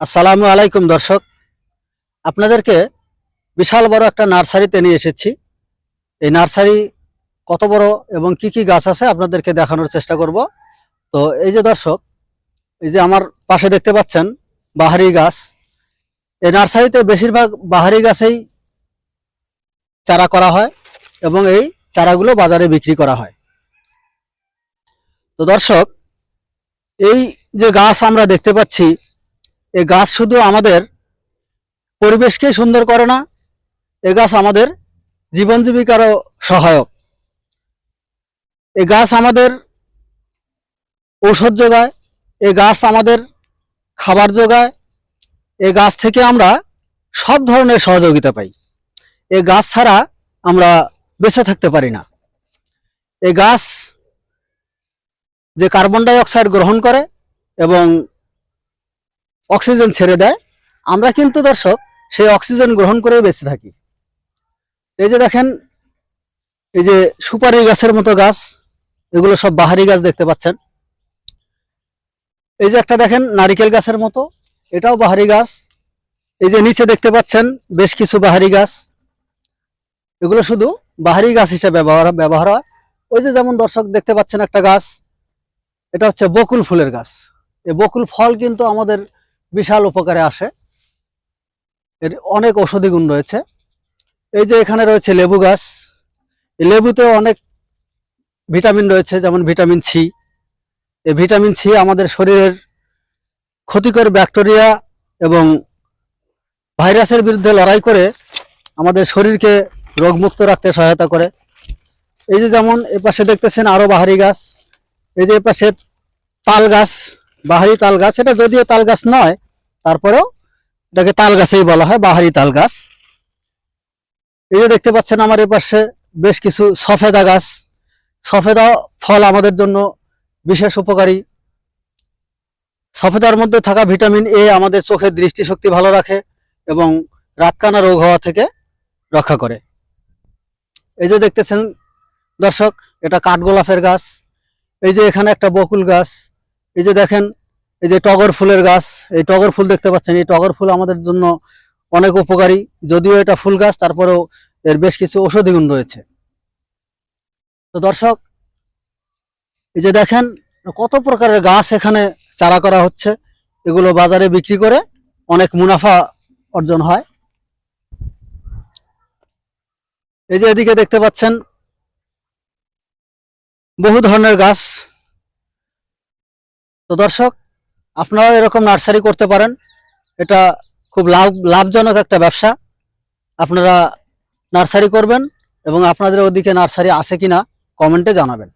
আসসালামু আলাইকুম দর্শক, আপনাদেরকে বিশাল বড় একটা নার্সারিতে নিয়ে এসেছি। এই নার্সারি কত বড় এবং কি কি গাছ আছে আপনাদেরকে দেখানোর চেষ্টা করব। তো এই যে দর্শক, এই যে আমার পাশে দেখতে পাচ্ছেন বাহারি গাছ। এই নার্সারিতে বেশিরভাগ বাহারি গাছেই চারা করা হয় এবং এই চারাগুলো বাজারে বিক্রি করা হয়। তো দর্শক, এই যে গাছ আমরা দেখতে পাচ্ছি, এই গাছ শুধু আমাদের পরিবেশকেই সুন্দর করে না, এ গাছ আমাদের জীবন জীবিকারও সহায়ক। এই গাছ আমাদের ঔষধ যোগায়, এই গাছ আমাদের খাবার যোগায়, এই গাছ থেকে আমরা সব ধরনের সহযোগিতা পাই। এই গাছ ছাড়া আমরা বেঁচে থাকতে পারি না। এই গাছ যে কার্বন ডাই অক্সাইড গ্রহণ করে এবং অক্সিজেন ছেড়ে দেয়, আমরা কিন্তু দর্শক সেই অক্সিজেন গ্রহণ করে বেঁচে থাকি। এই যে দেখেন, এই যে সুপারি গাছের মতো গাছ, এগুলো সব বাহারি গাছ দেখতে পাচ্ছেন। এই যে একটা দেখেন নারিকেল গাছের মতো, এটাও বাহারি গাছ। এই যে নিচে দেখতে পাচ্ছেন বেশ কিছু বাহারি গাছ, এগুলো শুধু বাহারি গাছ হিসেবে ব্যবহার হয়। ওই যে যেমন দর্শক দেখতে পাচ্ছেন একটা গাছ, এটা হচ্ছে বকুল ফুলের গাছ। এই বকুল ফল কিন্তু আমাদের বিশাল উপকারে আসে, এর অনেক ঔষধি গুণ রয়েছে। এই যে এখানে রয়েছে লেবু গাছ, এই লেবুতেও অনেক ভিটামিন রয়েছে, যেমন ভিটামিন সি। এই ভিটামিন সি আমাদের শরীরের ক্ষতিকর ব্যাকটেরিয়া এবং ভাইরাসের বিরুদ্ধে লড়াই করে আমাদের শরীরকে রোগমুক্ত রাখতে সহায়তা করে। এই যে যেমন এপাশে দেখতেছেন আরো বাহারি গাছ, এই যে এপাশে তাল গাছ, বাহারি তাল গাছ। এটা যদিও তাল গাছ নয়, তারপরেও এটাকে তাল গাছেই বলা হয়, বাহারি তাল গাছ। এই যে দেখতে পাচ্ছেন আমার এপাশে বেশ কিছু সফেদা গাছ। সফেদা ফল আমাদের জন্য বিশেষ উপকারী। সফেদার মধ্যে থাকা ভিটামিন এ আমাদের চোখের দৃষ্টিশক্তি ভালো রাখে এবং রাতকানা রোগ হওয়া থেকে রক্ষা করে। এই যে দেখতেছেন দর্শক, এটা কাঠগোলাপের গাছ। এই যে এখানে একটা বকুল গাছ। এই যে দেখেন, এই যে টগর ফুলের গাছ, এই টগর ফুল দেখতে পাচ্ছেন। এই টগর ফুল আমাদের জন্য অনেক উপকারী, যদিও এটা ফুল গাছ, তারপরেও এর বেশ কিছু ঔষধি গুণ রয়েছে। তো দর্শক, এই যে দেখেন কত প্রকারের গাছ এখানে চারা করা হচ্ছে, এগুলো বাজারে বিক্রি করে অনেক মুনাফা অর্জন হয়। এই যে এদিকে দেখতে পাচ্ছেন বহু ধরনের গাছ। তো দর্শক, আপনারাও এরকম নার্সারি করতে পারেন, এটা খুব লাভজনক একটা ব্যবসা। আপনারা নার্সারি করবেন এবং আপনাদের ওদিকে নার্সারি আছে কিনা কমেন্টে জানাবেন।